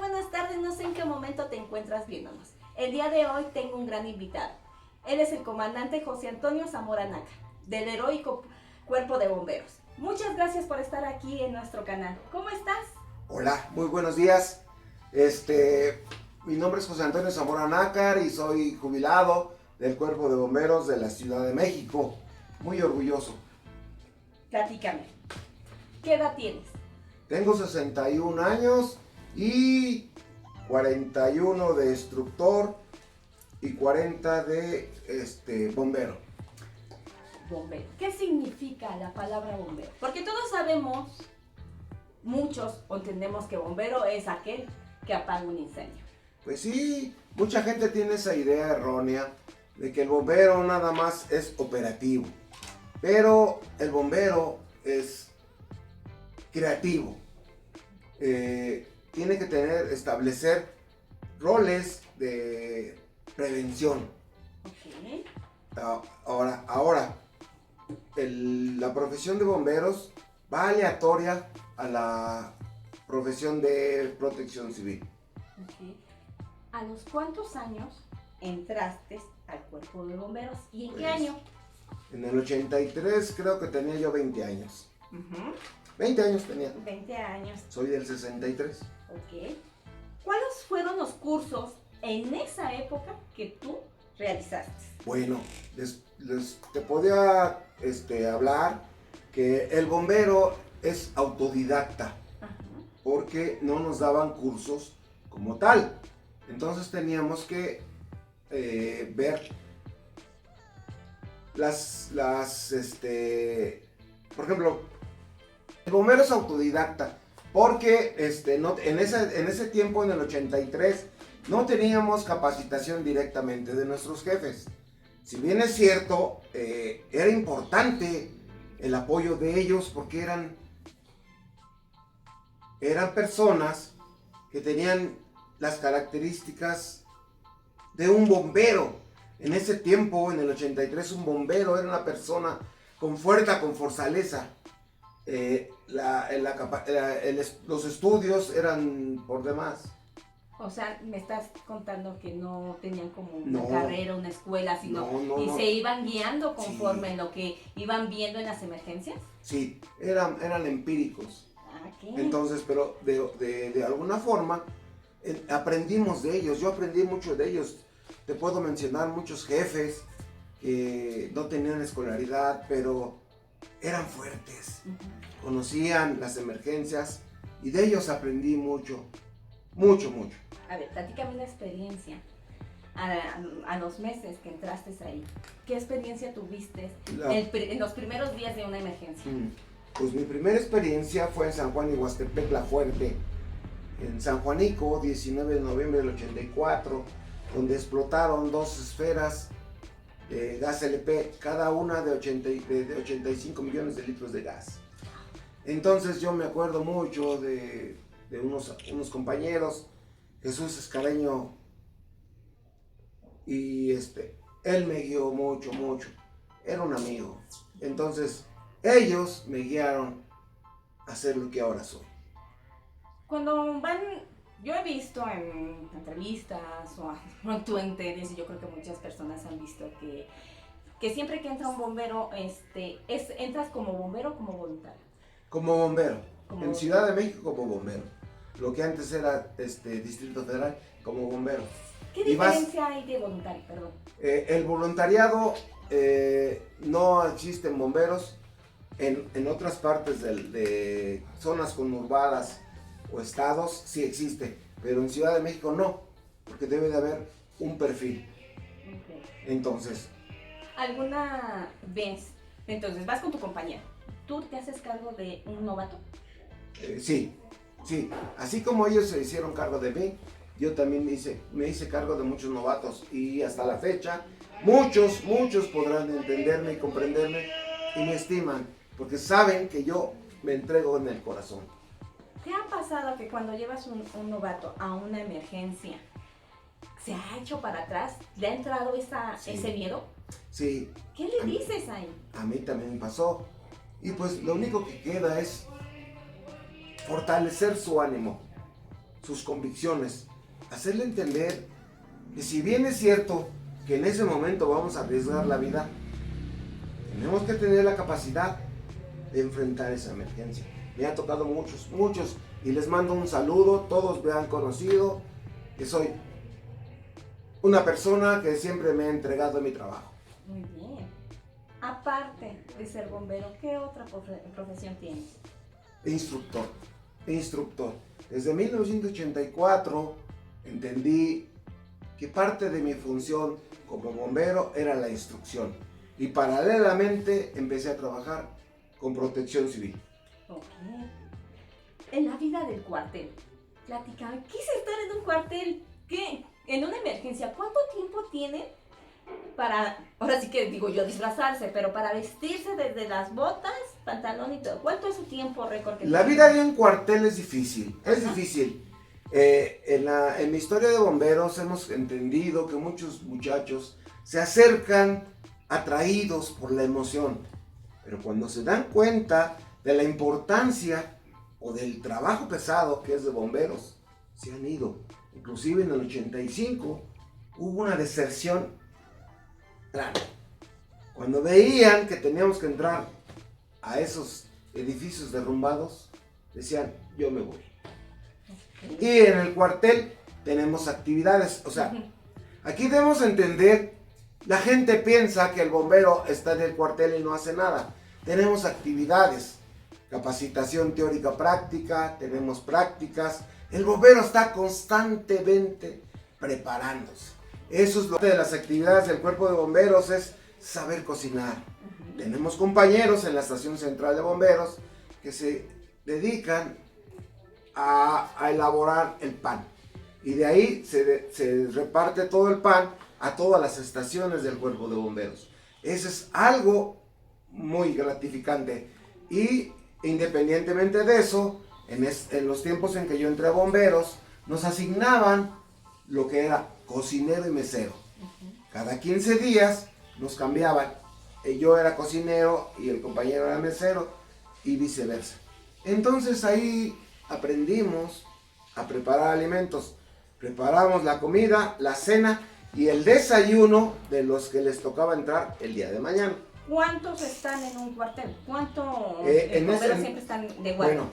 buenas tardes. No sé en qué momento te encuentras viéndonos. El día de hoy tengo un gran invitado. Él es el comandante José Antonio Zamora Nácar, del heroico Cuerpo de Bomberos. Muchas gracias por estar aquí en nuestro canal. ¿Cómo estás? Hola, muy buenos días. Mi nombre es José Antonio Zamora Nácar y soy jubilado del Cuerpo de Bomberos de la Ciudad de México. Muy orgulloso. Platícame. ¿Qué edad tienes? Tengo 61 años y 41 de instructor y 40 de bombero. Bombero. ¿Qué significa la palabra bombero? Porque todos sabemos, muchos entendemos que bombero es aquel que apaga un incendio. Pues sí, mucha gente tiene esa idea errónea de que el bombero nada más es operativo, pero el bombero es creativo. Tiene que establecer roles de prevención. Okay. Ahora, la profesión de bomberos va aleatoria a la profesión de protección civil. Okay. ¿A los cuántos años entraste al Cuerpo de Bomberos y en qué año? En el 83 creo que tenía yo 20 años. 20 años tenía. 20 años. Soy del 63. Ok. ¿Cuáles fueron los cursos en esa época que tú realizaste? Bueno, te podía hablar que el bombero es autodidacta, porque no nos daban cursos como tal. Entonces teníamos que ver por ejemplo, el bombero es autodidacta, porque en ese tiempo, en el 83, no teníamos capacitación directamente de nuestros jefes. Si bien es cierto, era importante el apoyo de ellos, porque eran personas que tenían las características de un bombero. En ese tiempo, en el 83, un bombero era una persona con fuerza, con fortaleza. Los estudios eran por demás. O sea, me estás contando que no tenían como una carrera, una escuela, sino se iban guiando conforme en lo que iban viendo en las emergencias. Sí, eran empíricos. Okay. Entonces, pero de alguna forma aprendimos de ellos. Yo aprendí mucho de ellos. Te puedo mencionar muchos jefes que no tenían escolaridad, pero eran fuertes. Conocían las emergencias y de ellos aprendí mucho. A ver, platícame una experiencia. A los meses que entraste ahí, ¿qué experiencia tuviste en los primeros días de una emergencia? Pues mi primera experiencia fue en San Juan y Huastepec, La Fuerte, en San Juanico, 19 de noviembre del 84, donde explotaron 2 esferas de gas LP, cada una de 85 millones de litros de gas. Entonces yo me acuerdo mucho de unos compañeros, Jesús Escareño, y él me guió mucho, era un amigo. Entonces ellos me guiaron a ser lo que ahora soy. Cuando van, yo he visto en entrevistas o tú en TEDx, y yo creo que muchas personas han visto que siempre que entra un bombero, entras como bombero o como voluntario. Como bombero, en Ciudad de México como bombero. Lo que antes era Distrito Federal, como bombero. ¿Qué diferencia hay de voluntario, perdón? El voluntariado no existe en bomberos. En otras partes de zonas conurbadas o estados sí existe, pero en Ciudad de México no, porque debe de haber un perfil. Okay. Entonces, ¿alguna vez, entonces vas con tu compañero, tú te haces cargo de un novato? Sí, así como ellos se hicieron cargo de mí, yo también me hice cargo de muchos novatos, y hasta la fecha muchos podrán entenderme y comprenderme y me estiman, porque saben que yo me entrego en el corazón. ¿Te ha pasado que cuando llevas un novato a una emergencia, se ha hecho para atrás? ¿Le ha entrado ese miedo? Sí. ¿Qué le dices ahí? A mí también me pasó. Y pues lo único que queda es fortalecer su ánimo. sus convicciones, hacerle entender que si bien es cierto que en ese momento vamos a arriesgar la vida, tenemos que tener la capacidad de enfrentar esa emergencia. Me ha tocado muchos, y les mando un saludo. Todos me han conocido que soy una persona que siempre me ha entregado mi trabajo. Muy bien. Aparte de ser bombero, ¿qué otra profesión tienes? Instructor. Desde 1984 entendí que parte de mi función como bombero era la instrucción, y paralelamente empecé a trabajar con protección civil. Ok. En la vida del cuartel, platícame, ¿qué es estar en un cuartel? ¿Qué? En una emergencia, ¿cuánto tiempo tiene para, ahora sí que digo yo, disfrazarse, pero para vestirse desde las botas, pantalón y todo? ¿Cuánto es su tiempo récord? La vida de un cuartel es difícil, difícil. En mi historia de bomberos hemos entendido que muchos muchachos se acercan atraídos por la emoción, pero cuando se dan cuenta de la importancia o del trabajo pesado que es de bomberos, se han ido. Inclusive en el 85 hubo una deserción grande. Cuando veían que teníamos que entrar a esos edificios derrumbados, decían, yo me voy. Y en el cuartel tenemos actividades, o sea, aquí debemos entender, la gente piensa que el bombero está en el cuartel y no hace nada. Tenemos actividades, capacitación teórica práctica, tenemos prácticas. El bombero está constantemente preparándose. Eso es lo de las actividades del cuerpo de bomberos, es saber cocinar. Tenemos compañeros en la estación central de bomberos que se dedican a elaborar el pan, y de ahí se reparte todo el pan a todas las estaciones del cuerpo de bomberos. Eso es algo muy gratificante, y independientemente de eso, en los tiempos en que yo entré a bomberos, nos asignaban lo que era cocinero y mesero. Cada 15 días nos cambiaban. Yo era cocinero y el compañero era mesero, y viceversa. Entonces ahí aprendimos a preparar alimentos. Preparamos la comida, la cena y el desayuno de los que les tocaba entrar el día de mañana. ¿Cuántos están en un cuartel? ¿Cuántos bomberos siempre están de guardia? Bueno,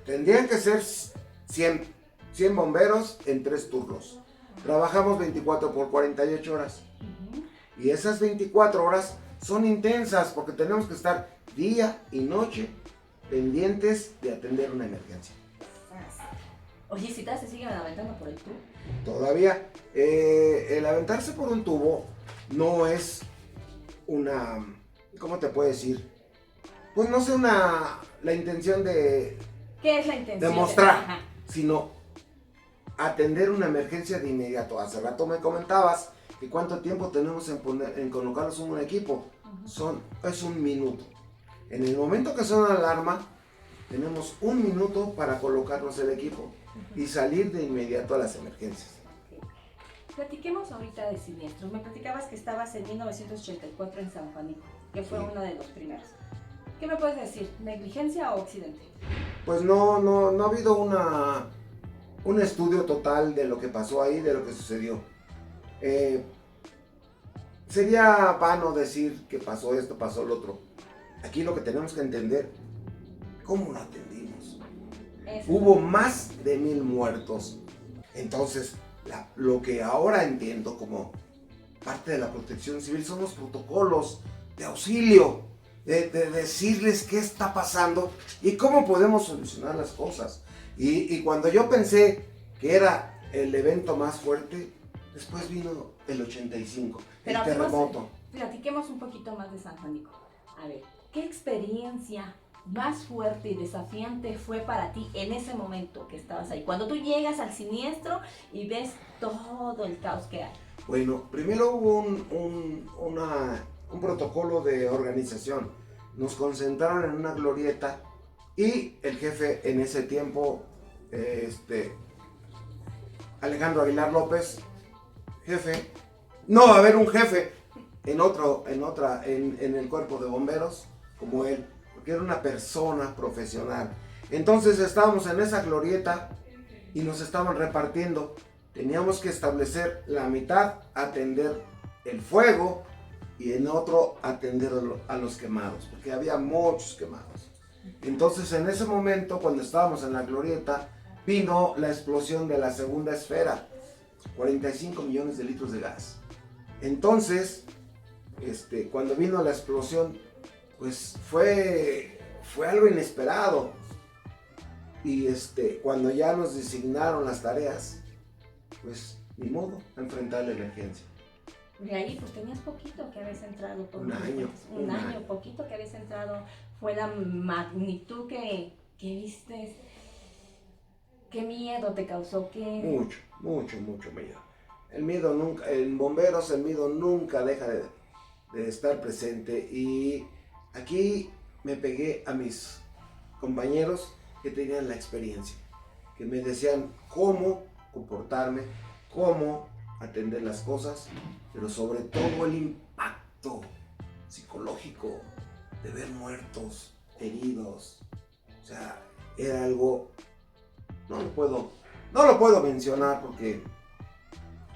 tendrían que ser 100 bomberos en 3 turnos. Trabajamos 24 por 48 horas. Y esas 24 horas son intensas porque tenemos que estar día y noche pendientes de atender una emergencia. Oye, si se siguen aventando por el tubo. Todavía, el aventarse por un tubo no es una, ¿cómo te puedo decir? Pues no sé, la intención de... ¿Qué es la intención? De mostrar, sino atender una emergencia de inmediato. Hace rato me comentabas que cuánto tiempo tenemos en colocarnos en un equipo. Es un minuto. En el momento que suena la alarma, tenemos un minuto para colocarnos el equipo y salir de inmediato a las emergencias. Platiquemos ahorita de siniestros. Me platicabas que estabas en 1984 en San Juanico, que fue uno de los primeros. ¿Qué me puedes decir? ¿Negligencia o accidente? Pues no ha habido un estudio total de lo que pasó ahí, de lo que sucedió. Sería vano decir que pasó esto, pasó lo otro. Aquí lo que tenemos que entender, ¿cómo lo atendimos? Hubo más de 1000 muertos. Entonces, lo que ahora entiendo como parte de la protección civil son los protocolos de auxilio, de decirles qué está pasando y cómo podemos solucionar las cosas. Y cuando yo pensé que era el evento más fuerte, después vino el 85, pero el terremoto. Platiquemos un poquito más de San Juanico. A ver, ¿qué experiencia más fuerte y desafiante fue para ti en ese momento que estabas ahí? Cuando tú llegas al siniestro y ves todo el caos que hay. Bueno, primero hubo un protocolo de organización. Nos concentraron en una glorieta y el jefe en ese tiempo, Alejandro Aguilar López, jefe, no va a haber un jefe en el cuerpo de bomberos como él, porque era una persona profesional. Entonces estábamos en esa glorieta y nos estaban repartiendo. Teníamos que establecer la mitad, atender el fuego y en otro atender a los quemados, porque había muchos quemados. Entonces en ese momento, cuando estábamos en la glorieta, vino la explosión de la segunda esfera, 45 millones de litros de gas. Entonces, cuando vino la explosión, pues fue algo inesperado. Y cuando ya nos designaron las tareas, pues ni modo, a enfrentar la emergencia. De ahí, pues tenías poquito que habías entrado. Un año. Un año, poquito que habías entrado. Fue la magnitud que viste. ¿Qué miedo te causó? Mucho miedo. El miedo nunca, en bomberos el miedo nunca deja de estar presente. Y aquí me pegué a mis compañeros que tenían la experiencia, que me decían cómo comportarme, cómo atender las cosas, pero sobre todo el impacto psicológico de ver muertos, heridos. O sea, era algo, no lo puedo mencionar porque...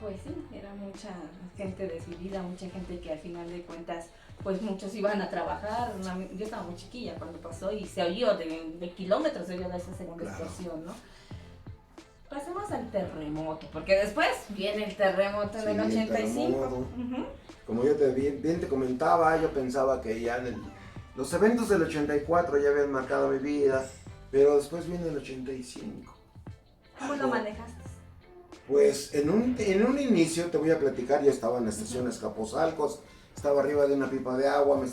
Pues sí, era mucha gente decidida, mucha gente que al final de cuentas, pues muchos iban a trabajar. Yo estaba muy chiquilla cuando pasó y se oyó de kilómetros, se oyó de esa segunda explosión, ¿no? Pasemos al terremoto, porque después viene el terremoto en el 85. Como yo bien te comentaba, yo pensaba que ya los eventos del 84 ya habían marcado mi vida, pero después viene el 85. ¿Cómo lo manejaste? Pues en un inicio, te voy a platicar, yo estaba en la estación Escaposalcos, estaba arriba de una pipa de agua,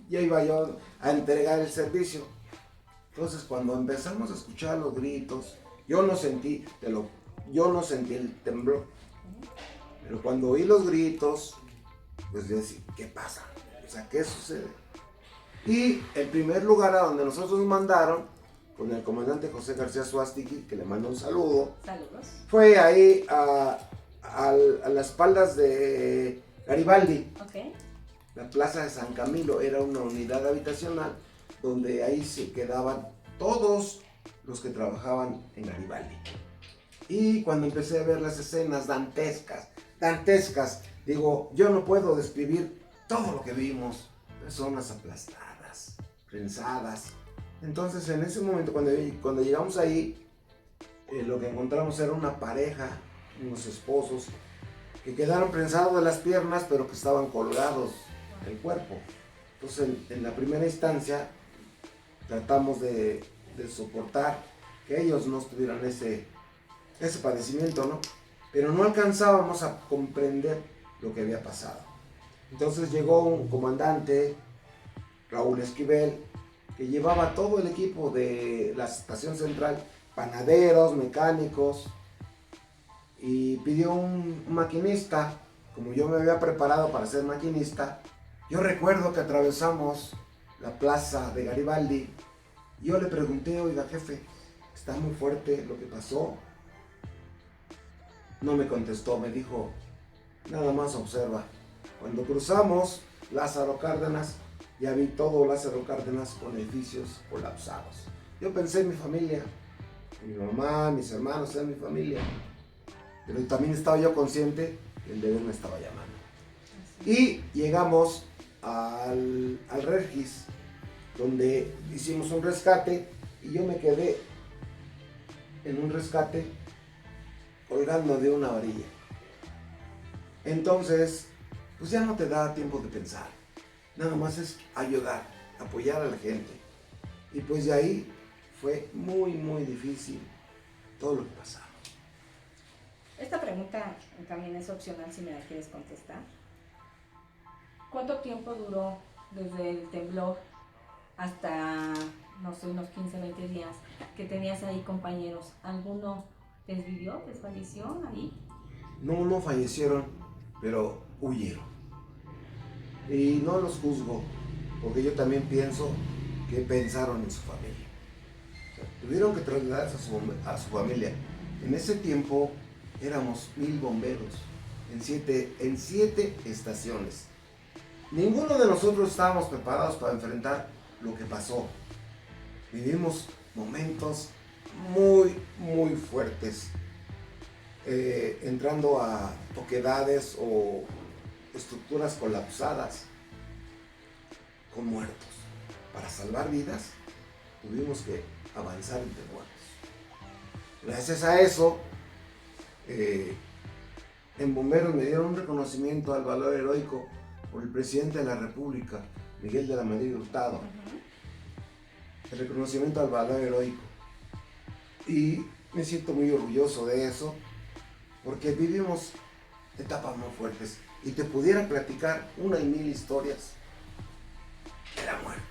ya iba yo a entregar el servicio. Entonces cuando empezamos a escuchar los gritos, yo no sentí el temblor, pero cuando oí los gritos, pues yo decía, ¿qué pasa? O sea, ¿qué sucede? Y el primer lugar a donde nosotros nos mandaron, con el comandante José García Suástegui, que le mando un saludo. Saludos. Fue ahí a las espaldas de Garibaldi. Okay. La plaza de San Camilo era una unidad habitacional donde ahí se quedaban todos los que trabajaban en Garibaldi. Y cuando empecé a ver las escenas dantescas, digo, yo no puedo describir todo lo que vimos. Personas aplastadas, prensadas. Entonces en ese momento cuando llegamos ahí, lo que encontramos era una pareja, unos esposos, que quedaron prensados de las piernas pero que estaban colgados del cuerpo. Entonces en la primera instancia tratamos de soportar que ellos no tuvieran ese padecimiento, ¿no? Pero no alcanzábamos a comprender lo que había pasado. Entonces llegó un comandante, Raúl Esquivel, que llevaba todo el equipo de la estación central, panaderos, mecánicos, y pidió un maquinista. Como yo me había preparado para ser maquinista, yo recuerdo que atravesamos la plaza de Garibaldi, y yo le pregunté, oiga jefe, ¿está muy fuerte lo que pasó? No me contestó, me dijo, nada más observa. Cuando cruzamos Lázaro Cárdenas, ya vi todo Lázaro Cárdenas con edificios colapsados. Yo pensé en mi familia, en mi mamá, mis hermanos, en mi familia. Pero también estaba yo consciente que el deber me estaba llamando. Y llegamos al Regis, donde hicimos un rescate y yo me quedé en un rescate colgando de una varilla. Entonces, pues ya no te da tiempo de pensar. Nada más es ayudar, apoyar a la gente. Y pues de ahí fue muy difícil todo lo que pasaba. Esta pregunta también es opcional si me la quieres contestar. ¿Cuánto tiempo duró desde el temblor hasta, no sé, unos 15, 20 días que tenías ahí compañeros? ¿Alguno desvivió, desfalleció ahí? No fallecieron, pero huyeron. Y no los juzgo, porque yo también pienso que pensaron en su familia. O sea, tuvieron que trasladarse a su familia. En ese tiempo éramos 1000 bomberos en siete estaciones. Ninguno de nosotros estábamos preparados para enfrentar lo que pasó. Vivimos momentos muy fuertes, entrando a toquedades o estructuras colapsadas con muertos. Para salvar vidas tuvimos que avanzar entre muertos. Gracias a eso, en Bomberos me dieron un reconocimiento al valor heroico por el presidente de la República, Miguel de la Madrid Hurtado. El reconocimiento al valor heroico. Y me siento muy orgulloso de eso, porque vivimos etapas muy fuertes. Y te pudiera platicar una y mil historias de la muerte.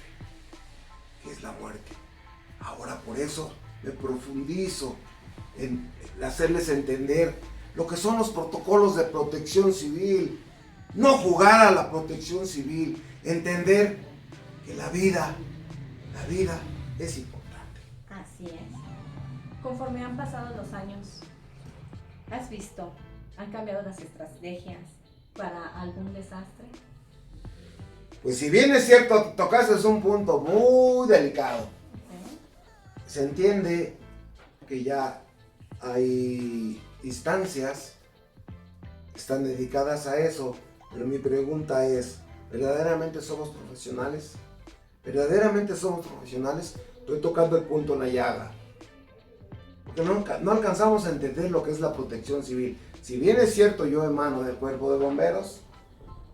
¿Qué es la muerte? Ahora por eso me profundizo en hacerles entender lo que son los protocolos de protección civil. No jugar a la protección civil. Entender que la vida es importante. Así es. Conforme han pasado los años, ¿has visto? ¿Han cambiado las estrategias para algún desastre? Pues si bien es cierto, tocaste un punto muy delicado. Se entiende que ya hay instancias que están dedicadas a eso, pero mi pregunta es, ¿verdaderamente somos profesionales? ¿Verdaderamente somos profesionales? Estoy tocando el punto en la llaga. Porque no alcanzamos a entender lo que es la protección civil. Si bien es cierto, yo emano del Cuerpo de Bomberos,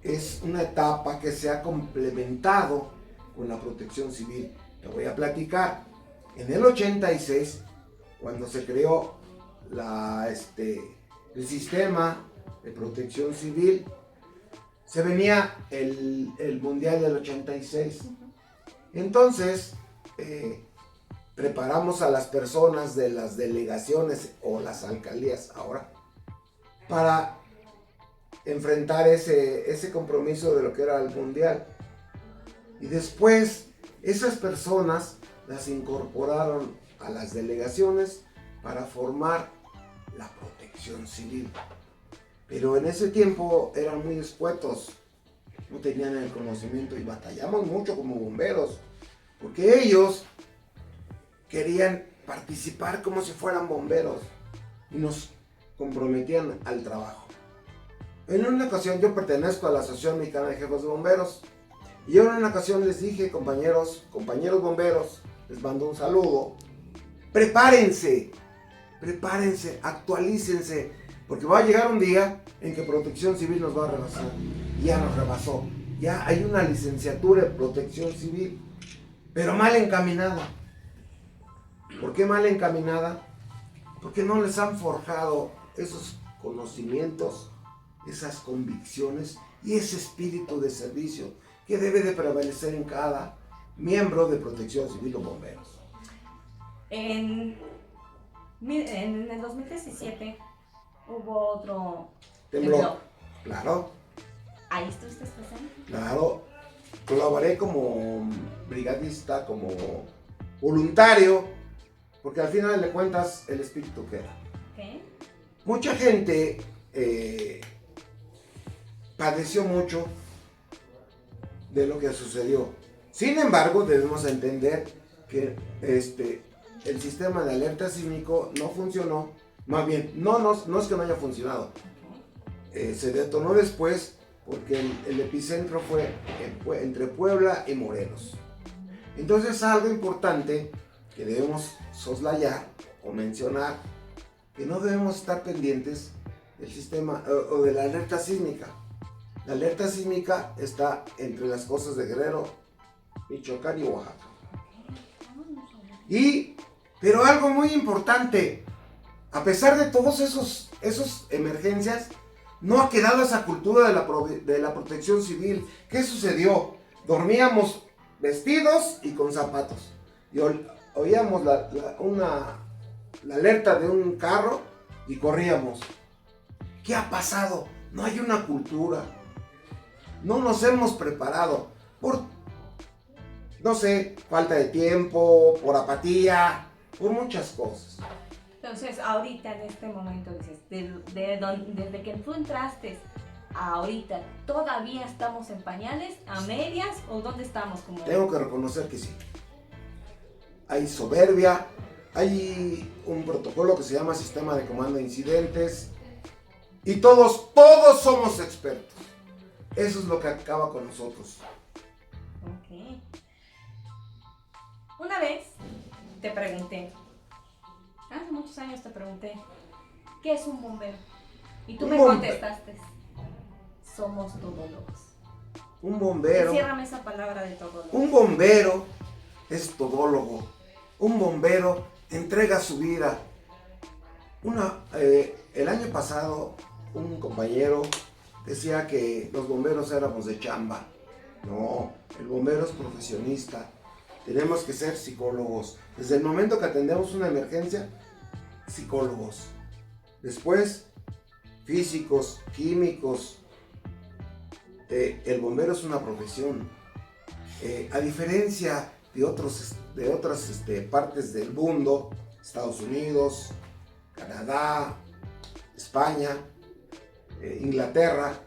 es una etapa que se ha complementado con la protección civil. Te voy a platicar. En el 86, cuando se creó el sistema de protección civil, se venía el Mundial del 86. Entonces, preparamos a las personas de las delegaciones o las alcaldías ahora para enfrentar ese compromiso de lo que era el Mundial. Y después, esas personas las incorporaron a las delegaciones para formar la protección civil. Pero en ese tiempo eran muy escuetos, no tenían el conocimiento y batallamos mucho como bomberos, porque ellos querían participar como si fueran bomberos y nos comprometían al trabajo. En una ocasión, yo pertenezco a la Asociación Mexicana de Jefes de Bomberos, y yo en una ocasión les dije, compañeros bomberos, les mando un saludo, prepárense, actualícense, porque va a llegar un día en que Protección Civil nos va a rebasar. Ya nos rebasó. Ya hay una licenciatura en Protección Civil, pero mal encaminada. ¿Por qué mal encaminada? Porque no les han forjado esos conocimientos, esas convicciones y ese espíritu de servicio que debe de prevalecer en cada miembro de Protección Civil o bomberos. En el 2017 hubo otro temblor. Claro. ¿Ahí estuviste presente? Claro. Colaboré como brigadista, como voluntario, porque al final de cuentas el espíritu queda. ¿Qué? Mucha gente padeció mucho de lo que sucedió. Sin embargo, debemos entender que el sistema de alerta sísmico no funcionó. Más bien, no es que no haya funcionado. Se detonó después porque el epicentro fue entre Puebla y Morelos. Entonces, algo importante que debemos soslayar o mencionar, que no debemos estar pendientes del sistema o de la alerta sísmica. La alerta sísmica está entre las costas de Guerrero, Michoacán y Oaxaca. Pero algo muy importante, a pesar de todos esos emergencias, no ha quedado esa cultura de la protección civil. ¿Qué sucedió? Dormíamos vestidos y con zapatos. Y oíamos la alerta de un carro y corríamos. ¿Qué ha pasado? No hay una cultura. No nos hemos preparado por, no sé, falta de tiempo, por apatía, por muchas cosas. Entonces, ahorita en este momento, dices, desde que tú entraste a ahorita, ¿todavía estamos en pañales, a medias o dónde estamos? Tengo que reconocer que sí. Hay soberbia, Hay un protocolo que se llama Sistema de Comando de Incidentes y todos somos expertos. Eso es lo que acaba con nosotros. Ok. Una vez te pregunté, hace muchos años te pregunté, ¿qué es un bombero? Y tú me contestaste, somos todólogos. Un bombero. Enciérrame esa palabra de todólogo. Un bombero es todólogo. Un bombero entrega su vida. El año pasado, un compañero decía que los bomberos éramos de chamba. No, el bombero es profesionista. Tenemos que ser psicólogos. Desde el momento que atendemos una emergencia, psicólogos. Después, físicos, químicos. El bombero es una profesión. A diferencia de otras partes del mundo, Estados Unidos, Canadá, España, Inglaterra,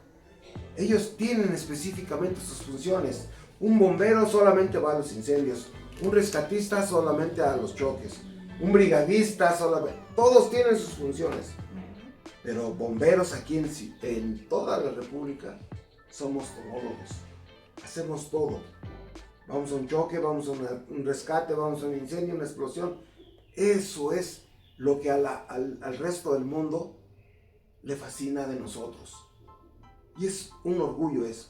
ellos tienen específicamente sus funciones. Un bombero solamente va a los incendios, un rescatista solamente a los choques, un brigadista solamente, todos tienen sus funciones. Pero bomberos aquí en toda la República somos todólogos, hacemos todo. Vamos a un choque, vamos a un rescate, vamos a un incendio, una explosión. Eso es lo que al resto del mundo le fascina de nosotros. Y es un orgullo eso.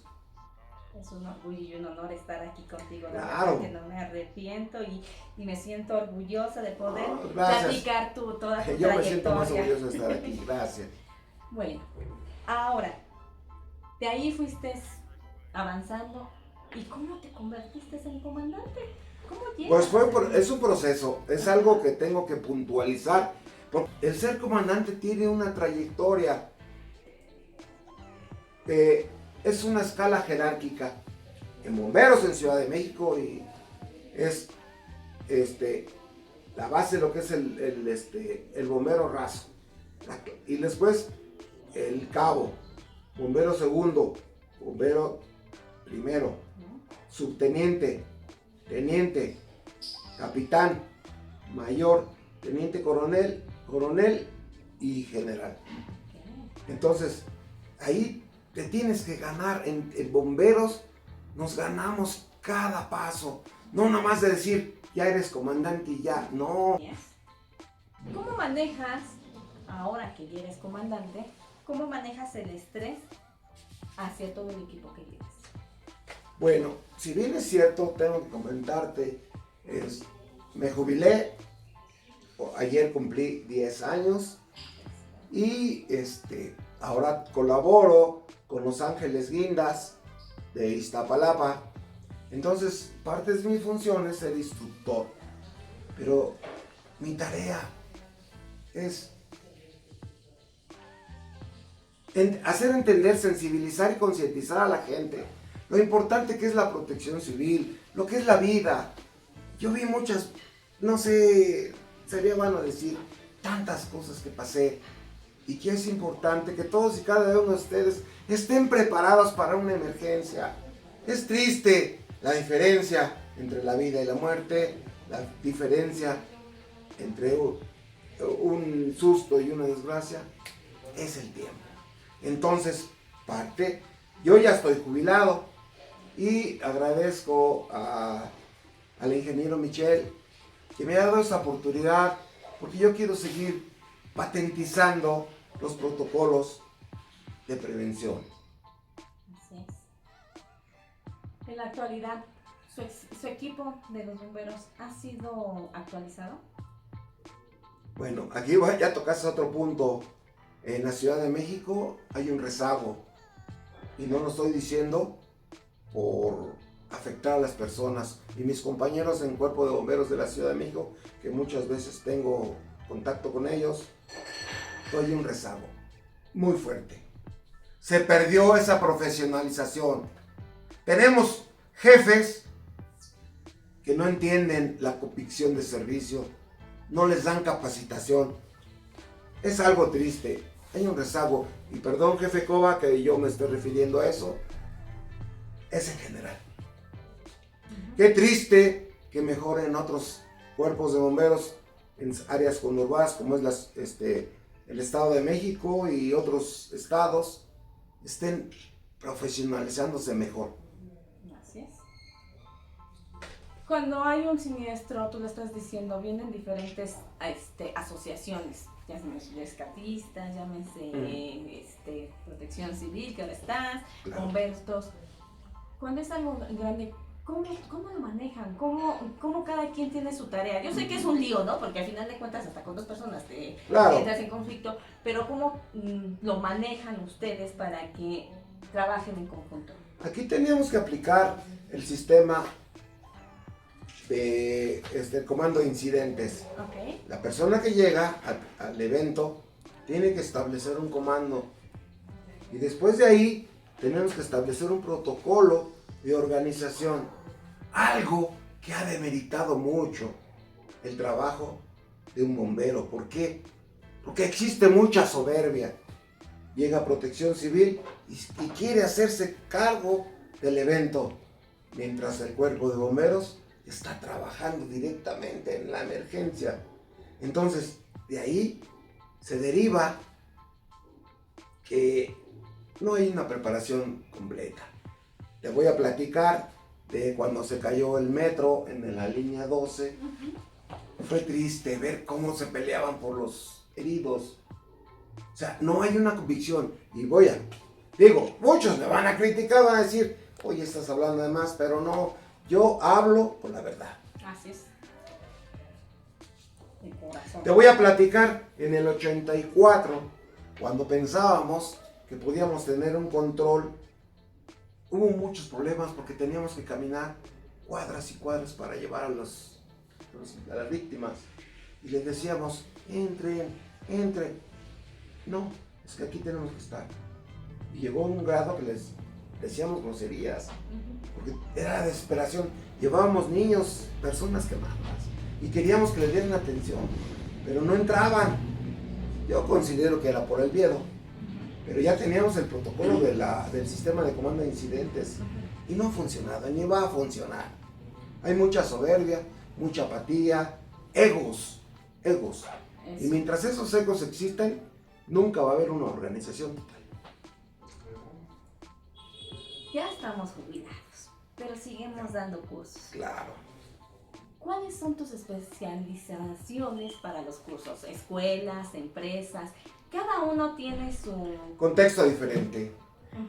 Es un orgullo y un honor estar aquí contigo. La Claro. verdad que no me arrepiento y me siento orgullosa de poder Gracias. platicar toda tu Yo me siento más trayectoria. orgulloso de estar aquí. Gracias. Bueno, ahora, de ahí fuiste avanzando. ¿Y cómo te convertiste en comandante? ¿Cómo llegas? Pues es un proceso, es algo que tengo que puntualizar. Porque el ser comandante tiene una trayectoria. Es una escala jerárquica. En bomberos en Ciudad de México y es la base de lo que es el bombero raso. Y después el cabo, bombero segundo, bombero primero, subteniente, teniente, capitán, mayor, teniente coronel, coronel y general. Entonces, ahí te tienes que ganar. En bomberos nos ganamos cada paso. No nomás de decir, ya eres comandante y ya, no. ¿Cómo manejas, ahora que ya eres comandante, cómo manejas el estrés hacia todo el equipo que llevas? Bueno, si bien es cierto, tengo que comentarte, me jubilé, ayer cumplí 10 años y ahora colaboro con Los Ángeles Guindas de Iztapalapa. Entonces, parte de mi función es ser instructor, pero mi tarea es hacer entender, sensibilizar y concientizar a la gente lo importante que es la protección civil, lo que es la vida. Yo vi muchas, no sé, sería bueno decir tantas cosas que pasé y que es importante que todos y cada uno de ustedes estén preparados para una emergencia. Es triste la diferencia entre la vida y la muerte, la diferencia entre un susto y una desgracia, es el tiempo. Entonces, yo ya estoy jubilado y agradezco al ingeniero Michel que me ha dado esta oportunidad porque yo quiero seguir patentizando los protocolos de prevención. Así es. En la actualidad, ¿su equipo de los bomberos ha sido actualizado? Bueno, aquí ya tocaste otro punto. En la Ciudad de México hay un rezago y no lo estoy diciendo por afectar a las personas y mis compañeros en Cuerpo de Bomberos de la Ciudad de México, que muchas veces tengo contacto con ellos, hay un rezago muy fuerte. Se perdió esa profesionalización. Tenemos jefes que no entienden la convicción de servicio, no les dan capacitación. Es algo triste, hay un rezago. Y perdón, jefe Cova, que yo me estoy refiriendo a eso, es en general. Qué triste que mejoren otros cuerpos de bomberos en áreas conurbadas como es el Estado de México y otros estados estén profesionalizándose mejor. Así es. Cuando hay un siniestro, tú le estás diciendo, vienen diferentes asociaciones, llámese rescatistas, llámese protección civil, que ahora estás, Claro. bomberos. Cuando es algo grande, ¿cómo lo manejan? ¿Cómo cada quien tiene su tarea? Yo sé que es un lío, ¿no? Porque al final de cuentas hasta con dos personas te entras en conflicto, pero ¿cómo lo manejan ustedes para que trabajen en conjunto? Aquí teníamos que aplicar el sistema de comando de incidentes. Ok. La persona que llega al evento tiene que establecer un comando y después de ahí tenemos que establecer un protocolo de organización, algo que ha demeritado mucho el trabajo de un bombero. ¿Por qué? Porque existe mucha soberbia. Llega Protección Civil y quiere hacerse cargo del evento, mientras el cuerpo de bomberos está trabajando directamente en la emergencia. Entonces, de ahí se deriva que no hay una preparación completa. Te voy a platicar de cuando se cayó el metro en la línea 12. Fue triste ver cómo se peleaban por los heridos. O sea, no hay una convicción. Y muchos me van a criticar, van a decir, oye, estás hablando de más, pero no, yo hablo con la verdad. Así es. De corazón. Te voy a platicar en el 84, cuando pensábamos que podíamos tener un control, hubo muchos problemas porque teníamos que caminar cuadras y cuadras para llevar a las víctimas. Y les decíamos, entren. No, es que aquí tenemos que estar. Y llegó un grado que les decíamos groserías, porque era la desesperación. Llevábamos niños, personas quemadas, y queríamos que les dieran atención, pero no entraban. Yo considero que era por el miedo, pero ya teníamos el protocolo del sistema de comando de incidentes y no ha funcionado, ni va a funcionar. Hay mucha soberbia, mucha apatía, egos. Y mientras esos egos existen, nunca va a haber una organización total. Ya estamos jubilados, pero seguimos dando cursos. Claro. ¿Cuáles son tus especializaciones para los cursos? Escuelas, empresas, cada uno tiene su contexto diferente.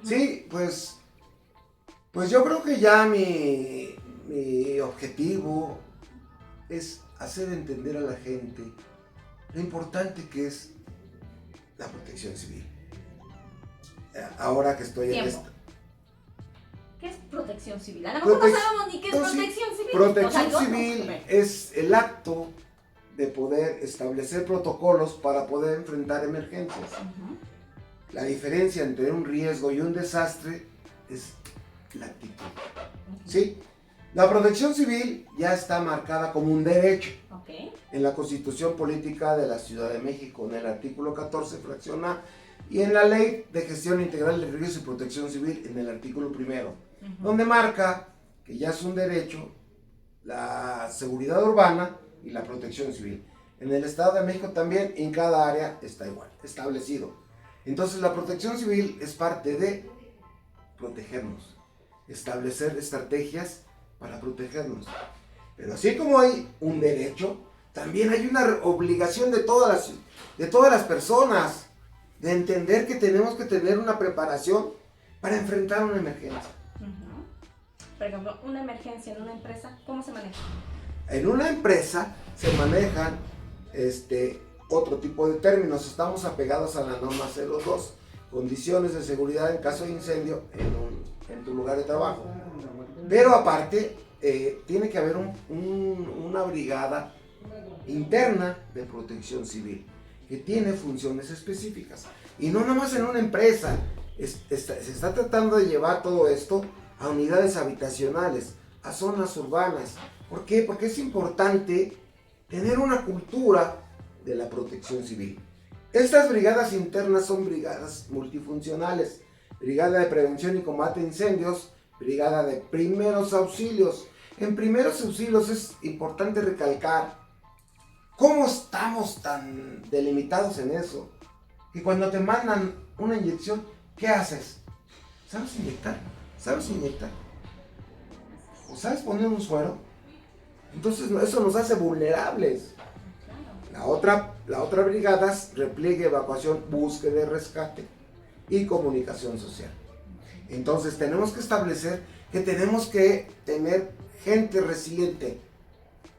Sí, pues yo creo que ya mi objetivo es hacer entender a la gente lo importante que es la protección civil. Ahora que estoy en esto. ¿Qué es protección civil? A lo mejor no sabemos ni qué es protección civil. Protección civil es el acto de poder establecer protocolos para poder enfrentar emergencias. La diferencia entre un riesgo y un desastre es la actitud. ¿Sí? La protección civil ya está marcada como un derecho en la Constitución Política de la Ciudad de México, en el artículo 14, fracción A, y en la Ley de Gestión Integral de Riesgos y Protección Civil, en el artículo 1, donde marca que ya es un derecho la seguridad urbana y la protección civil. En el Estado de México también, en cada área está igual, establecido. Entonces la protección civil es parte de protegernos, establecer estrategias para protegernos. Pero así como hay un derecho, también hay una obligación de todas las personas de entender que tenemos que tener una preparación para enfrentar una emergencia. Por ejemplo, una emergencia en una empresa, ¿cómo se maneja? En una empresa se manejan otro tipo de términos. Estamos apegados a la norma 02, condiciones de seguridad en caso de incendio en tu lugar de trabajo. Pero aparte, tiene que haber una brigada interna de protección civil que tiene funciones específicas. Y no nada más en una empresa, se está tratando de llevar todo esto a unidades habitacionales, a zonas urbanas. ¿Por qué? Porque es importante tener una cultura de la protección civil. Estas brigadas internas son brigadas multifuncionales: brigada de prevención y combate a incendios, brigada de primeros auxilios. En primeros auxilios es importante recalcar ¿Cómo estamos tan delimitados en eso? Que cuando te mandan una inyección, ¿qué haces? ¿Sabes inyectar? ¿Sabes inyectar? ¿O sabes poner un suero? Entonces eso nos hace vulnerables. La otra brigada es repliegue, evacuación, búsqueda y rescate y comunicación social. Entonces tenemos que establecer que tenemos que tener gente resiliente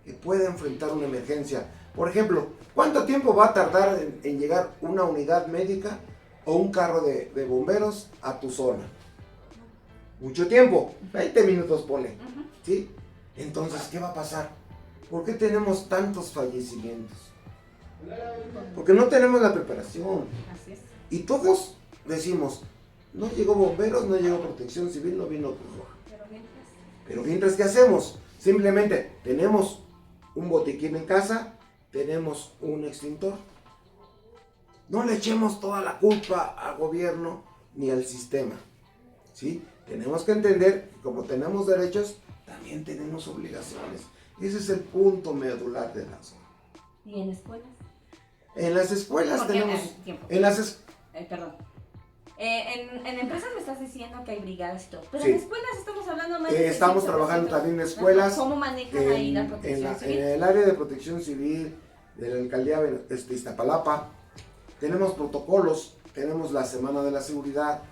que pueda enfrentar una emergencia. Por ejemplo, ¿cuánto tiempo va a tardar en llegar una unidad médica o un carro de bomberos a tu zona? Mucho tiempo, 20 minutos ponle, ¿sí? Entonces, ¿qué va a pasar? ¿Por qué tenemos tantos fallecimientos? Porque no tenemos la preparación. Así es. Y todos decimos, no llegó bomberos, no llegó protección civil, no vino Cruz Roja. Pero mientras, ¿qué hacemos? Simplemente tenemos un botiquín en casa, tenemos un extintor. No le echemos toda la culpa al gobierno ni al sistema, ¿sí? Tenemos que entender que como tenemos derechos, también tenemos obligaciones. Ese es el punto medular de la zona. ¿Y en escuelas? En las escuelas tenemos... Perdón. En empresas me estás diciendo que hay brigadas y todo, pero Sí. en escuelas estamos hablando más estamos trabajando también en escuelas. ¿Cómo manejan ahí la protección civil? En el área de protección civil de la alcaldía de Iztapalapa, tenemos protocolos, tenemos la Semana de la Seguridad.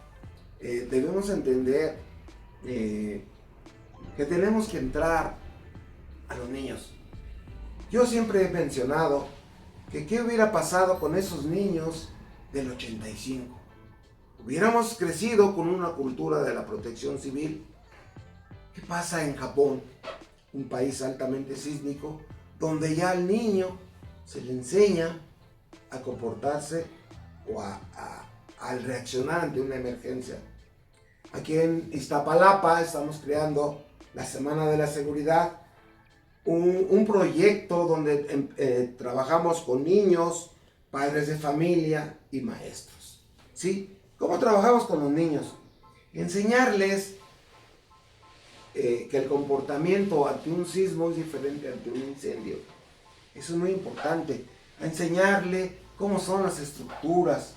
Debemos entender que tenemos que entrar a los niños. Yo siempre he mencionado que qué hubiera pasado con esos niños del 85. Hubiéramos crecido con una cultura de la protección civil. ¿Qué pasa en Japón? Un país altamente sísmico, donde ya al niño se le enseña a comportarse o al reaccionar ante una emergencia. Aquí en Iztapalapa estamos creando la Semana de la Seguridad, un proyecto donde trabajamos con niños, padres de familia y maestros, ¿sí? ¿Cómo trabajamos con los niños? Enseñarles que el comportamiento ante un sismo es diferente ante un incendio. Eso es muy importante. Enseñarle cómo son las estructuras,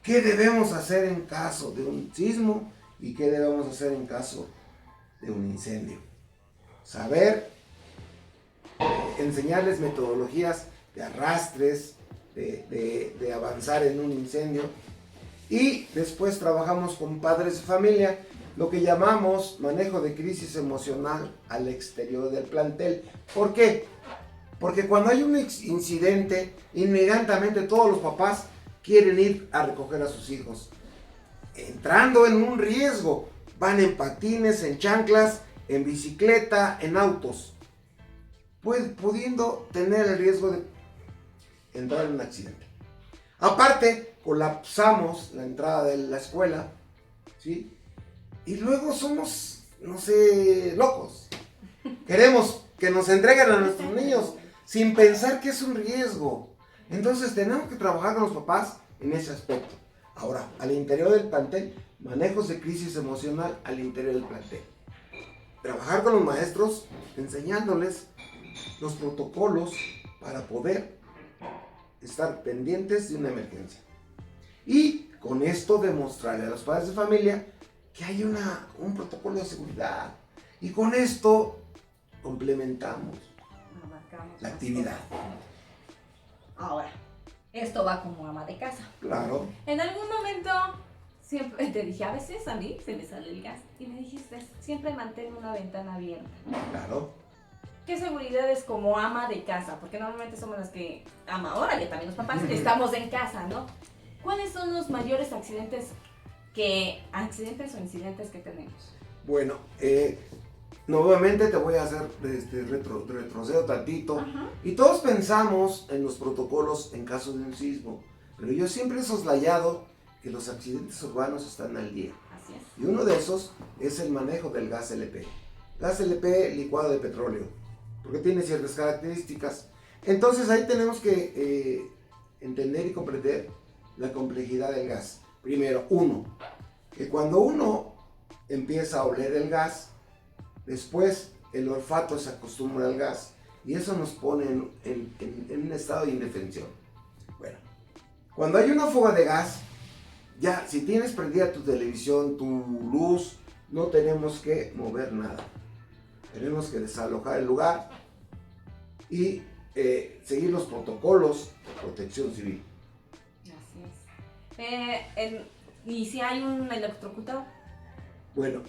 qué debemos hacer en caso de un sismo y qué debemos hacer en caso de un incendio. Saber, enseñarles metodologías de arrastres, de avanzar en un incendio. Y después trabajamos con padres de familia, lo que llamamos manejo de crisis emocional al exterior del plantel. ¿Por qué? Porque cuando hay un incidente, inmediatamente todos los papás quieren ir a recoger a sus hijos, entrando en un riesgo. Van en patines, en chanclas, en bicicleta, en autos, pudiendo tener el riesgo de entrar en un accidente. Aparte, colapsamos la entrada de la escuela, ¿sí? Y luego somos, no sé, locos. Queremos que nos entreguen a nuestros niños sin pensar que es un riesgo. Entonces tenemos que trabajar con los papás en ese aspecto. Ahora, al interior del plantel, manejos de crisis emocional al interior del plantel. Trabajar con los maestros, enseñándoles los protocolos para poder estar pendientes de una emergencia. Y con esto demostrarle a los padres de familia que hay un protocolo de seguridad. Y con esto complementamos la actividad. Ahora, esto va como ama de casa. Claro. En algún momento siempre te dije, a veces a mí se me sale el gas. Y me dijiste, siempre mantén una ventana abierta. Claro. ¿Qué seguridades como ama de casa? Porque normalmente somos las que ama ahora, ya también los papás, estamos en casa, ¿no? ¿Cuáles son los mayores accidentes o incidentes que tenemos? Bueno, nuevamente te voy a hacer retrocedo tantito. Ajá. Y todos pensamos en los protocolos en caso de un sismo, pero yo siempre he soslayado que los accidentes urbanos están al día. Así es. Y uno de esos es el manejo del gas LP. Gas LP licuado de petróleo, porque tiene ciertas características. Entonces ahí tenemos que entender y comprender la complejidad del gas. Primero, que cuando uno empieza a oler el gas, después el olfato se acostumbra al gas y eso nos pone en un estado de indefensión. Bueno, cuando hay una fuga de gas, ya si tienes prendida tu televisión, tu luz, no tenemos que mover nada. Tenemos que desalojar el lugar y seguir los protocolos de protección civil. Así es. ¿Y si hay un electrocutado? Bueno,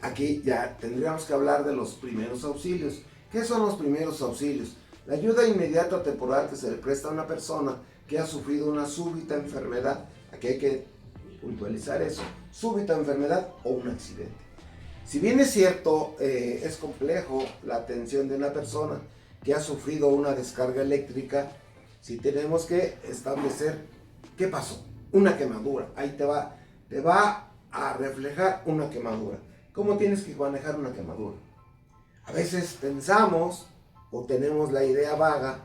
aquí ya tendríamos que hablar de los primeros auxilios. ¿Qué son los primeros auxilios? La ayuda inmediata temporal que se le presta a una persona que ha sufrido una súbita enfermedad. Aquí hay que puntualizar eso. Súbita enfermedad o un accidente. Si bien es cierto, es complejo la atención de una persona que ha sufrido una descarga eléctrica, si tenemos que establecer qué pasó. Una quemadura. Ahí te va a reflejar una quemadura. ¿Cómo tienes que manejar una quemadura? A veces pensamos o tenemos la idea vaga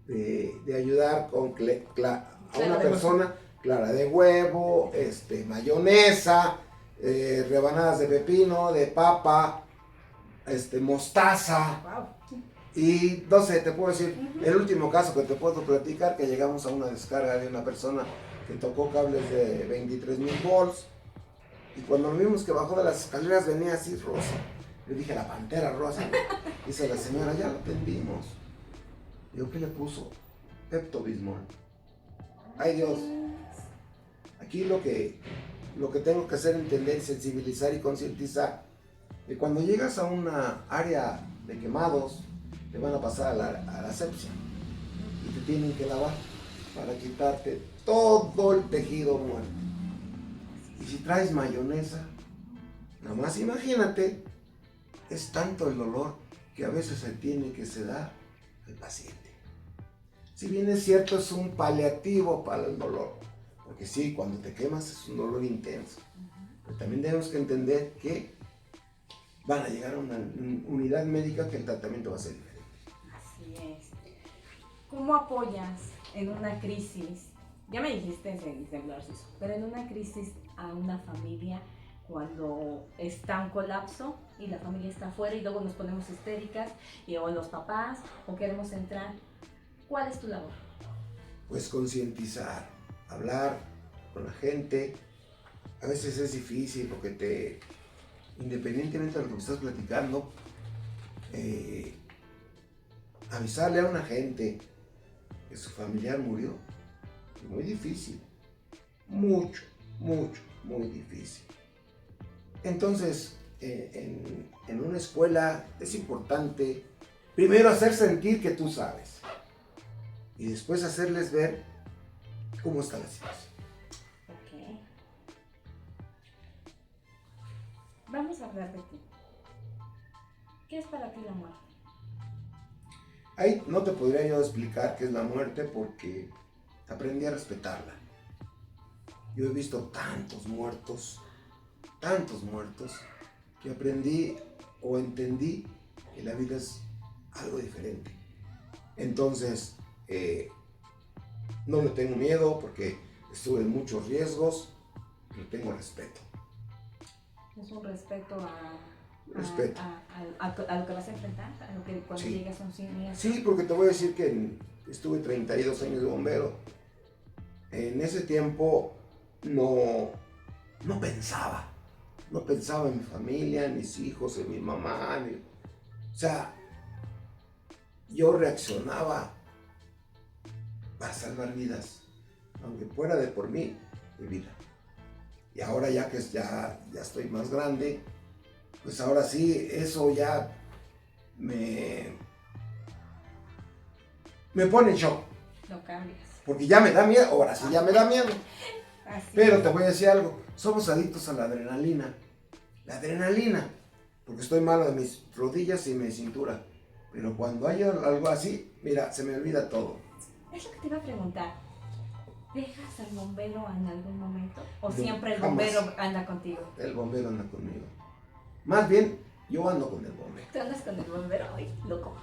de ayudar con a una persona clara de huevo, mayonesa, rebanadas de pepino, de papa, mostaza. Wow. Y no sé, te puedo decir, el último caso que te puedo platicar, que llegamos a una descarga de una persona que tocó cables de 23,000 volts, y cuando vimos que bajó de las escaleras venía así rosa. Le dije, la pantera rosa. Dice la señora, ya lo atendimos. Digo, ¿qué le puso? Pepto-Bismol. Ay Dios. Aquí lo que tengo que hacer es entender, sensibilizar y concientizar que cuando llegas a una área de quemados, te van a pasar a la asepsia y te tienen que lavar para quitarte todo el tejido muerto. Y si traes mayonesa, nada más imagínate, es tanto el dolor que a veces se tiene que sedar el paciente. Si bien es cierto, es un paliativo para el dolor, porque sí, cuando te quemas es un dolor intenso, pero también tenemos que entender que van a llegar a una unidad médica que el tratamiento va a ser diferente. Así es. ¿Cómo apoyas en una crisis? Ya me dijiste en temblor, pero en una crisis a una familia cuando está un colapso y la familia está afuera y luego nos ponemos histéricas o los papás o queremos entrar. ¿Cuál es tu labor? Pues concientizar, hablar con la gente. A veces es difícil porque independientemente de lo que estás platicando, avisarle a una gente que su familiar murió, es muy difícil, muy difícil. Entonces, en una escuela es importante primero hacer sentir que tú sabes y después hacerles ver cómo está la situación. Ok. Vamos a hablar de ti. ¿Qué es para ti la muerte? Ahí no te podría yo explicar qué es la muerte porque aprendí a respetarla. Yo he visto tantos muertos, que aprendí o entendí que la vida es algo diferente. Entonces, no le tengo miedo porque estuve en muchos riesgos, pero tengo respeto. Es un respeto a lo que vas a enfrentar, a lo que cuando llegas a un siniestro. Sí, porque te voy a decir que estuve 32 años de bombero. En ese tiempo no pensaba en mi familia, en mis hijos, en mi mamá. O sea, yo reaccionaba para salvar vidas, aunque fuera de por mí, mi vida. Y ahora ya que ya estoy más grande, pues ahora sí, eso ya me pone en shock. Lo cambias. Porque ya me da miedo, ahora sí ya me da miedo. Así Pero es. te voy a decir algo, somos adictos a la adrenalina. La adrenalina, porque estoy malo de mis rodillas y mi cintura. Pero cuando hay algo así, mira, se me olvida todo. Es lo que te iba a preguntar. ¿Dejas al bombero en algún momento? ¿O No, siempre el jamás. bombero anda contigo? El bombero anda conmigo. Más bien, yo ando con el bombero. ¿Tú andas con el bombero? Ay, loco.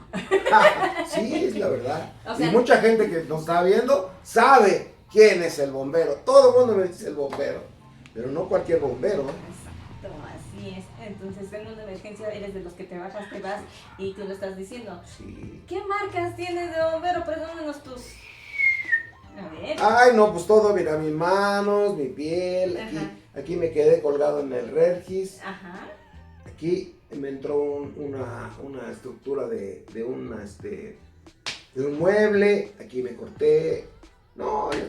Sí, es la verdad. O sea, y mucha gente que nos está viendo sabe quién es el bombero. Todo el mundo me dice el bombero. Pero no cualquier bombero. Exacto, así Así es. Entonces, en una emergencia eres de los que te bajas, te vas y tú lo estás diciendo. Sí. ¿Qué marcas tienes de bombero? Presúmenos tus. A ver. Ay, no, pues todo, mira, mis manos, mi piel, Ajá. aquí me quedé colgado en el Regis. Ajá. Aquí me entró una estructura de un mueble, aquí me corté. No, yo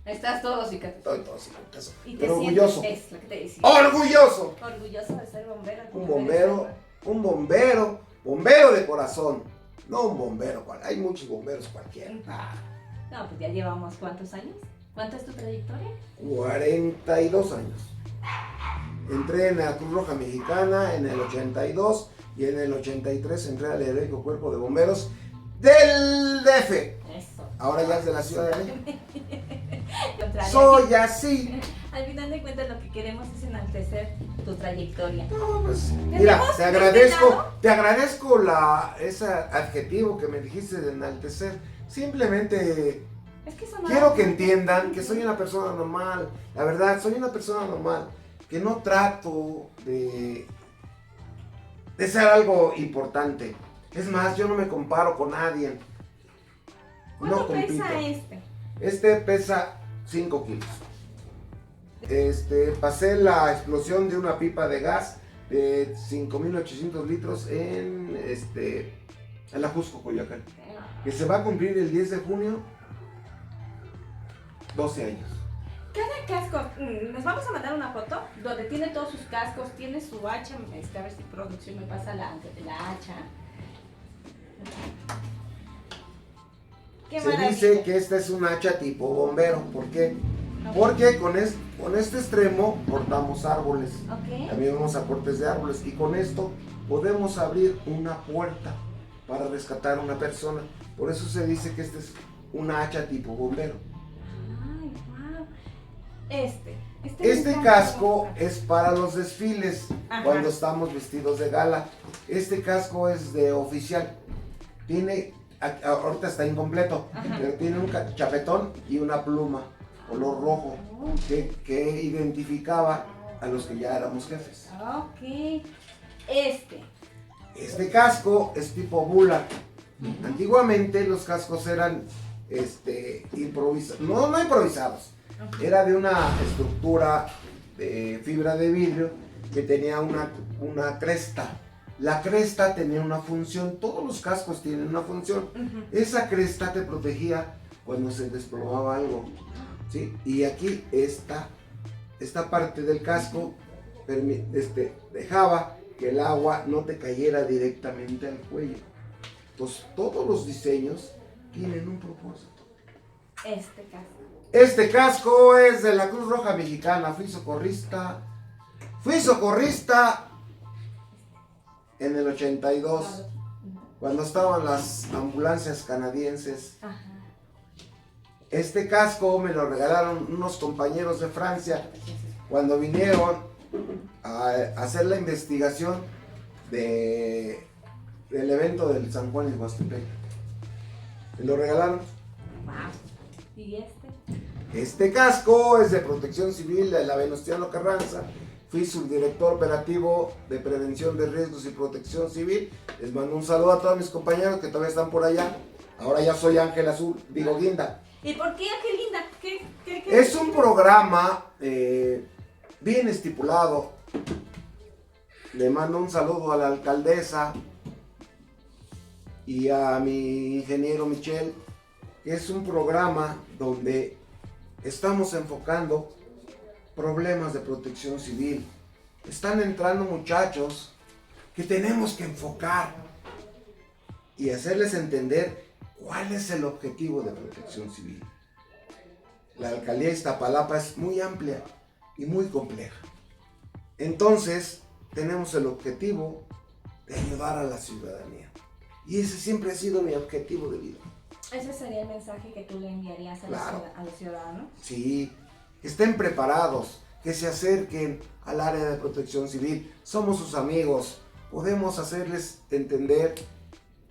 Estás todo cicatrizado. estoy todo cicatrizo. Y te Pero sientes, orgulloso. es lo que te decía. ¡Orgulloso! Orgulloso de ser bombero. Un bombero de corazón. No un bombero, hay muchos bomberos cualquiera. No, pues ya llevamos ¿cuántos años? ¿Cuánta es tu trayectoria? 42 años. Entré en la Cruz Roja Mexicana en el 82 y en el 83 entré al Heroico Cuerpo de Bomberos del DF. Eso. Ahora ya es de la Ciudad de México. Contrario. Soy así. Al final de cuentas lo que queremos es enaltecer tu trayectoria. No, pues, mira, te agradezco ese adjetivo que me dijiste de enaltecer. Simplemente Es que eso no quiero que entiendan que soy una persona normal. La verdad, soy una persona normal. Que no trato de ser algo importante. Es más, yo no me comparo con nadie. ¿Cuánto No compito. pesa este? Este pesa 5 kilos. Pasé la explosión de una pipa de gas de 5,800 litros en la Jusco, Coyoacán. Que se va a cumplir el 10 de junio, 12 años. Cada casco, les vamos a mandar una foto donde tiene todos sus cascos, tiene su hacha, a ver si producción me pasa la hacha. Qué Se maravilla. dice que esta es un hacha tipo bombero. ¿Por qué? Porque con este extremo cortamos árboles. Ok. También vamos a cortes de árboles. Y con esto podemos abrir una puerta para rescatar a una persona. Por eso se dice que este es una hacha tipo bombero. Ay, wow. Este casco es para los desfiles, Ajá. cuando estamos vestidos de gala. Este casco es de oficial. Ahorita está incompleto, Ajá. pero tiene un chapetón y una pluma color rojo que identificaba a los que ya éramos jefes. Ok. Este casco es tipo bula. Antiguamente los cascos eran improvisados, no improvisados. Era de una estructura de fibra de vidrio que tenía una cresta. La cresta tenía una función, todos los cascos tienen una función. Esa cresta te protegía cuando se desplomaba algo, ¿sí? Y aquí esta parte del casco dejaba que el agua no te cayera directamente al cuello. Entonces todos los diseños tienen un propósito. Este casco es de la Cruz Roja Mexicana. Fui socorrista en el 82, cuando estaban las ambulancias canadienses. Ajá. Este casco me lo regalaron unos compañeros de Francia cuando vinieron a hacer la investigación del evento del San Juan y Huastepec. Me lo regalaron. Wow. ¿Y Este casco es de Protección Civil de la Venustiano Carranza. Fui subdirector operativo de prevención de riesgos y protección civil. Les mando un saludo a todos mis compañeros que todavía están por allá. Ahora ya soy Ángel Azul, digo Guinda. ¿Y por qué Angelina? ¿Qué? Es un programa bien estipulado. Le mando un saludo a la alcaldesa y a mi ingeniero Michel. Es un programa donde estamos enfocando problemas de protección civil. Están entrando muchachos que tenemos que enfocar y hacerles entender cuál es el objetivo de protección civil. La alcaldía de Iztapalapa es muy amplia y muy compleja. Entonces, tenemos el objetivo de ayudar a la ciudadanía. Y ese siempre ha sido mi objetivo de vida. Ese sería el mensaje que tú le enviarías a los ciudadanos. Sí, que estén preparados, que se acerquen al área de protección civil. Somos sus amigos, podemos hacerles entender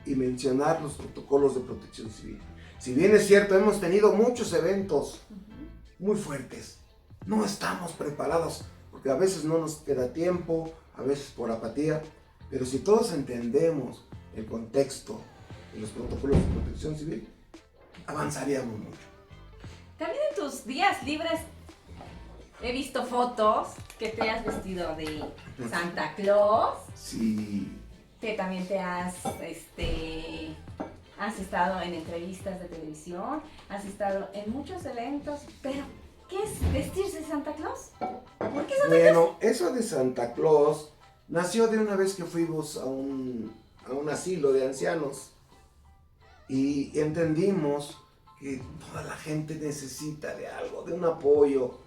y mencionar los protocolos de protección civil. Si bien es cierto, hemos tenido muchos eventos muy fuertes, no estamos preparados porque a veces no nos queda tiempo, a veces por apatía, pero si todos entendemos el contexto y los protocolos de protección civil, avanzaríamos mucho. También en tus días libres he visto fotos que te has vestido de Santa Claus, Sí, que también te has estado en entrevistas de televisión, has estado en muchos eventos, pero ¿qué es vestirse de Santa Claus? ¿Por qué Santa Claus? bueno, eso de Santa Claus nació de una vez que fuimos a un asilo de ancianos y entendimos que toda la gente necesita de algo, de un apoyo,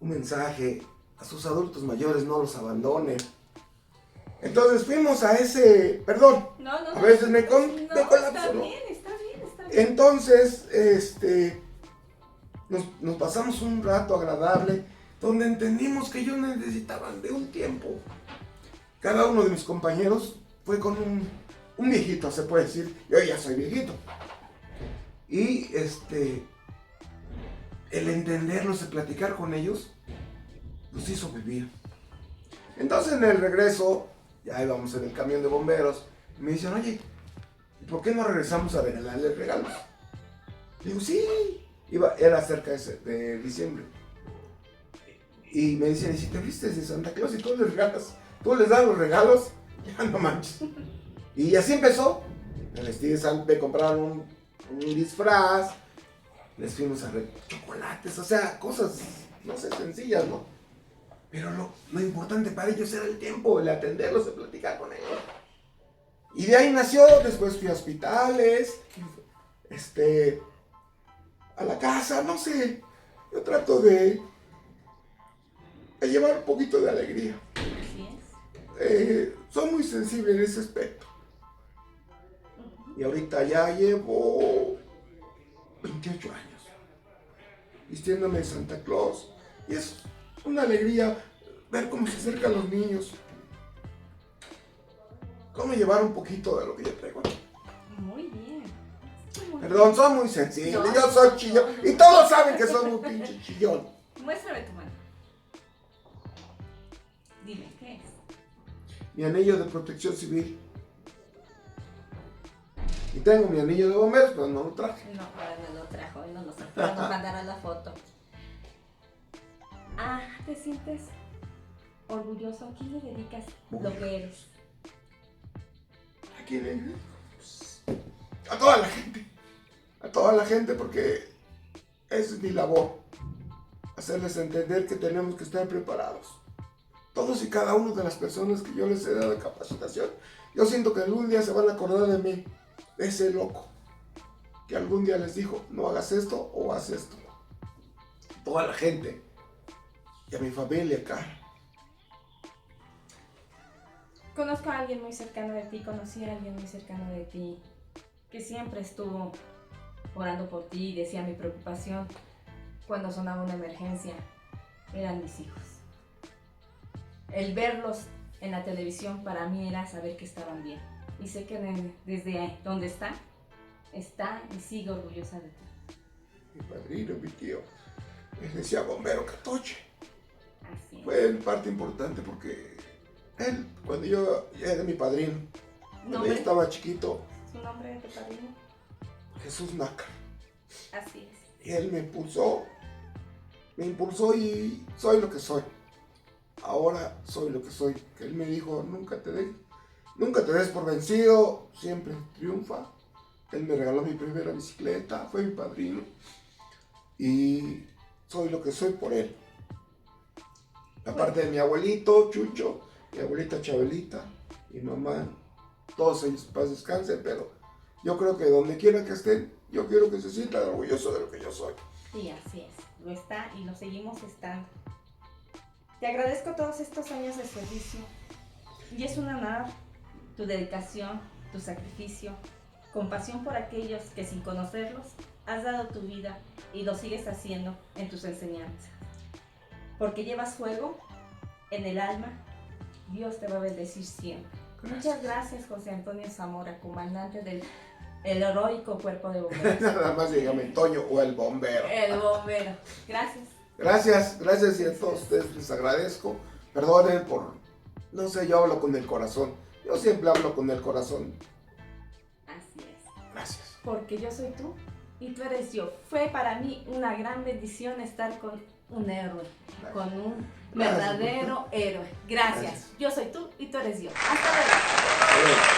un mensaje. A sus adultos mayores no los abandonen. Entonces fuimos a ese, perdón, No, a veces me colapso, está ¿no? bien, está bien. Entonces, nos pasamos un rato agradable donde entendimos que ellos necesitaban de un tiempo. Cada uno de mis compañeros fue con un viejito, se puede decir. Yo ya soy viejito. Y el entenderlos, el platicar con ellos, nos hizo vivir. Entonces en el regreso, ya íbamos en el camión de bomberos, y me dicen, oye, ¿por qué no regresamos a regalarles regalos? Digo, sí. Era cerca de diciembre. Y me dicen, ¿y si te vistes de Santa Claus y tú les das los regalos? Ya no manches. Y así empezó. Me vestí de Santa, me compraron un disfraz, les fuimos a chocolates, o sea, cosas, no sé, sencillas, ¿no? Pero lo importante para ellos era el tiempo, el atenderlos, el platicar con ellos. Y de ahí nació, después fui a hospitales, a la casa, no sé. Yo trato de llevar un poquito de alegría. Así es. Soy muy sensible en ese aspecto. Y ahorita ya llevo 28 años vistiéndome de Santa Claus. Y es una alegría ver cómo se acercan los niños. Cómo llevar un poquito de lo que yo traigo. Muy bien. Perdón, soy muy sensible, No, yo soy chillón. Y todos saben que soy muy pinche chillón. Muéstrame tu mano. Dime, ¿qué es? Mi anillo de protección civil. Y tengo mi anillo de bomberos, pero no lo traje. No, ahora no lo trajo, no nos mandaron la foto. Ah, ¿te sientes orgulloso? ¿A quién le dedicas lo que eres? ¿A quién es? A toda la gente. A toda la gente, porque esa es mi labor. Hacerles entender que tenemos que estar preparados. Todos y cada uno de las personas que yo les he dado capacitación, yo siento que algún día se van a acordar de mí, de ese loco, que algún día les dijo, no hagas esto o haz esto. Toda la gente, y a mi familia acá. Conozco a alguien muy cercano de ti, conocí a alguien muy cercano de ti, que siempre estuvo orando por ti y decía mi preocupación cuando sonaba una emergencia, eran mis hijos. El verlos en la televisión para mí era saber que estaban bien. Y sé que desde donde está y sigue orgullosa de ti. Mi padrino, mi tío, él decía bombero Catoche. Así es. Fue parte importante porque él, cuando yo era mi padrino, cuando yo estaba chiquito, ¿Su nombre de tu padrino? Jesús Nácar. Así es. Y él me impulsó y soy lo que soy. Ahora soy lo que soy. Que él me dijo, nunca te des por vencido, siempre triunfa. Él me regaló mi primera bicicleta, fue mi padrino. Y soy lo que soy por él. Aparte de mi abuelito, Chucho, mi abuelita Chabelita, mi mamá, todos ellos paz descansen, pero yo creo que donde quiera que estén, yo quiero que se sientan orgullosos de lo que yo soy. Sí, así es. Lo está y lo seguimos estando. Te agradezco todos estos años de servicio y es un honor tu dedicación, tu sacrificio, compasión por aquellos que sin conocerlos has dado tu vida y lo sigues haciendo en tus enseñanzas. Porque llevas fuego en el alma, Dios te va a bendecir siempre. Gracias. Muchas gracias, José Antonio Zamora, comandante del heroico cuerpo de bomberos. Nada más dígame Toño o el bombero. El bombero. Gracias. Gracias y a todos ustedes les agradezco. Perdonen por No sé, yo hablo con el corazón. Yo siempre hablo con el corazón. Así es. Gracias. Porque yo soy tú y tú eres yo. Fue para mí una gran bendición estar con un héroe, Gracias. con un Gracias. verdadero héroe. Gracias. Gracias. Yo soy tú y tú eres yo. Hasta luego. Hasta luego.